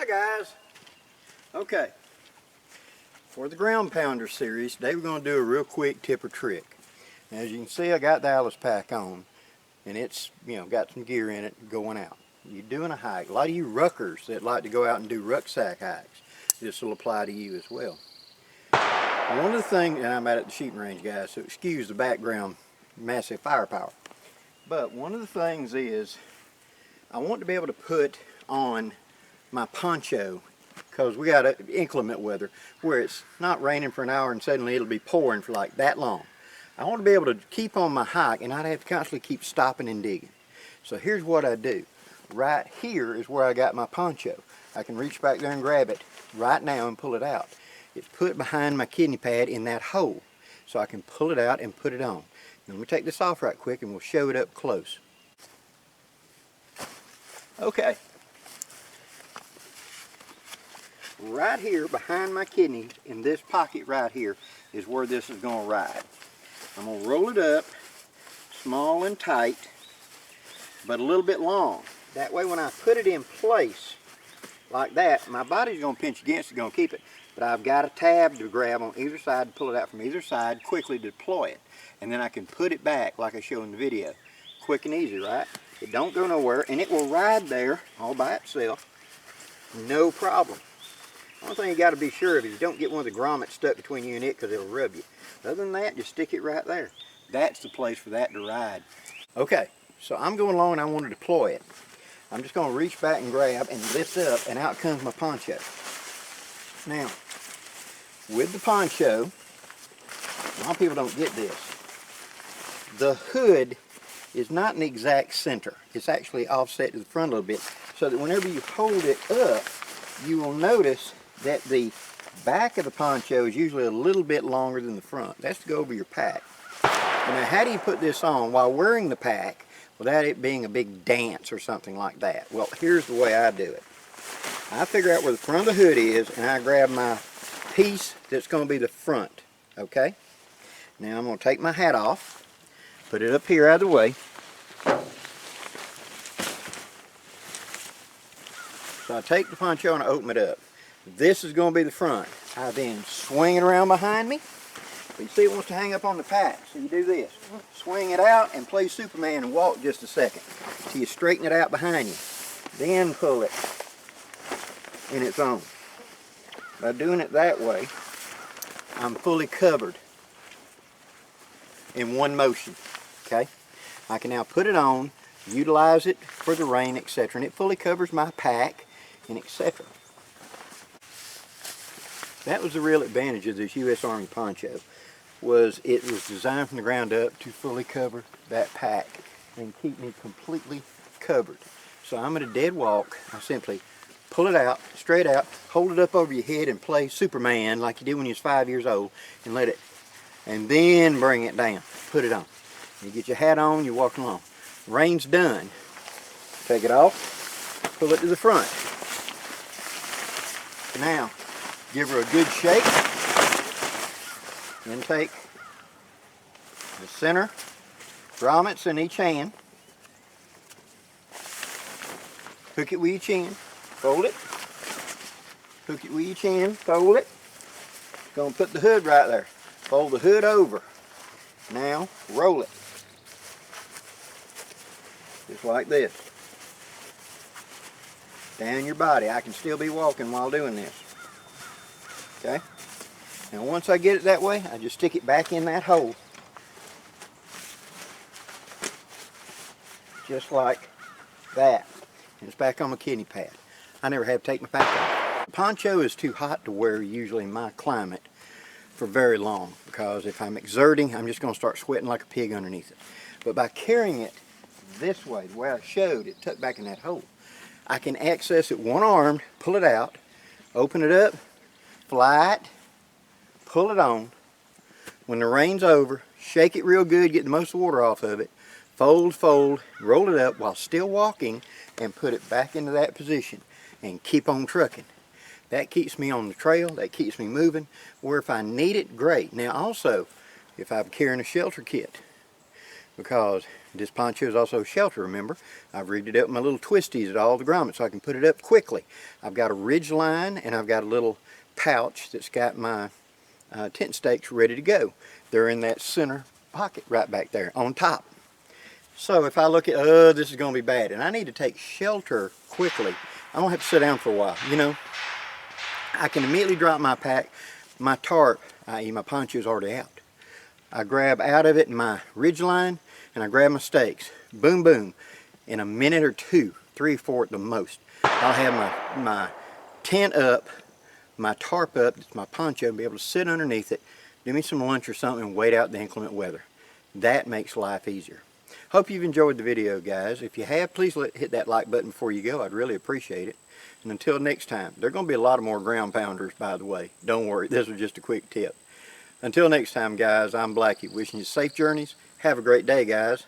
Hi guys. Okay, for the ground pounder series, today we're going to do a real quick tip or trick. As you can see, I got the Alice pack on, and it's, got some gear in it going out. You're doing a hike. A lot of you ruckers that like to go out and do rucksack hikes, this will apply to you as well. One of the things, and I'm out at the shooting range, guys, so excuse the background massive firepower. But one of the things is, I want to be able to put on my poncho, because we got inclement weather where it's not raining for an hour and suddenly it'll be pouring for like that long. I want to be able to keep on my hike and not have to constantly keep stopping and digging. So here's what I do. Right here is where I got my poncho. I can reach back there and grab it right now and pull it out. It's put behind my kidney pad in that hole, so I can pull it out and put it on. Now, let me take this off right quick and we'll show it up close. Okay. Right here behind my kidney in this pocket right here is where this is going to ride. I'm going to roll it up small and tight, but a little bit long. That way when I put it in place like that, my body's going to pinch against it, going to keep it. But I've got a tab to grab on either side to pull it out from either side, quickly deploy it. And then I can put it back like I show in the video. Quick and easy, right? It don't go nowhere, and it will ride there all by itself, no problem. The only thing you got to be sure of is you don't get one of the grommets stuck between you and it, because it'll rub you. Other than that, just stick it right there. That's the place for that to ride. Okay, so I'm going along and I want to deploy it. I'm just going to reach back and grab and lift up, and out comes my poncho. Now, with the poncho, a lot of people don't get this. The hood is not in the exact center. It's actually offset to the front a little bit, so that whenever you hold it up, you will notice that the back of the poncho is usually a little bit longer than the front. That's to go over your pack. Now, how do you put this on while wearing the pack without it being a big dance or something like that? Well, here's the way I do it. I figure out where the front of the hood is, and I grab my piece that's going to be the front. Okay? Now I'm going to take my hat off, put it up here out of the way. So I take the poncho and I open it up. This is going to be the front. I then swing it around behind me. But you see it wants to hang up on the pack, so you do this. Swing it out and play Superman and walk just a second till you straighten it out behind you. Then pull it and it's on. By doing it that way, I'm fully covered in one motion. Okay? I can now put it on, utilize it for the rain, etc. And it fully covers my pack and etc. That was the real advantage of this U.S. Army poncho, was it was designed from the ground up to fully cover that pack and keep me completely covered. So I'm at a dead walk. I simply pull it out, straight out, hold it up over your head and play Superman like you did when you was 5 years old, and let it, and then bring it down, put it on. You get your hat on, you walk along. Rain's done. Take it off, pull it to the front. Now, give her a good shake, then take the center grommets in each hand, hook it with your chin, fold it, hook it with your chin, fold it. Going to put the hood right there. Fold the hood over. Now, roll it. Just like this. Down your body. I can still be walking while doing this. Okay? Now once I get it that way, I just stick it back in that hole. Just like that. And it's back on my kidney pad. I never have to take my pack off. The poncho is too hot to wear usually in my climate for very long, because if I'm exerting, I'm just going to start sweating like a pig underneath it. But by carrying it this way, the way I showed it tucked back in that hole, I can access it one-armed, pull it out, open it up, fly it, pull it on. When the rain's over, shake it real good, get the most water off of it, fold, roll it up while still walking, and put it back into that position and keep on trucking. That keeps me on the trail, that keeps me moving, where if I need it, great. Now also, if I'm carrying a shelter kit, because this poncho is also a shelter, remember. I've rigged it up with my little twisties at all the grommets so I can put it up quickly. I've got a ridge line and I've got a little pouch that's got my tent stakes ready to go. They're in that center pocket right back there on top. So if I look at, this is going to be bad, and I need to take shelter quickly, I don't have to sit down for a while, you know. I can immediately drop my pack. My tarp, i.e. my poncho, is already out. I grab out of it my ridge line, and I grab my stakes. Boom, boom. In a minute or two, 3 or 4 at the most, I'll have my tent up, my tarp up, that's my poncho, and be able to sit underneath it, do me some lunch or something, and wait out the inclement weather. That makes life easier. Hope you've enjoyed the video, guys. If you have, please hit that like button before you go. I'd really appreciate it. And until next time, there are going to be a lot of more ground pounders, by the way. Don't worry, this was just a quick tip. Until next time, guys, I'm Blackie, wishing you safe journeys. Have a great day, guys.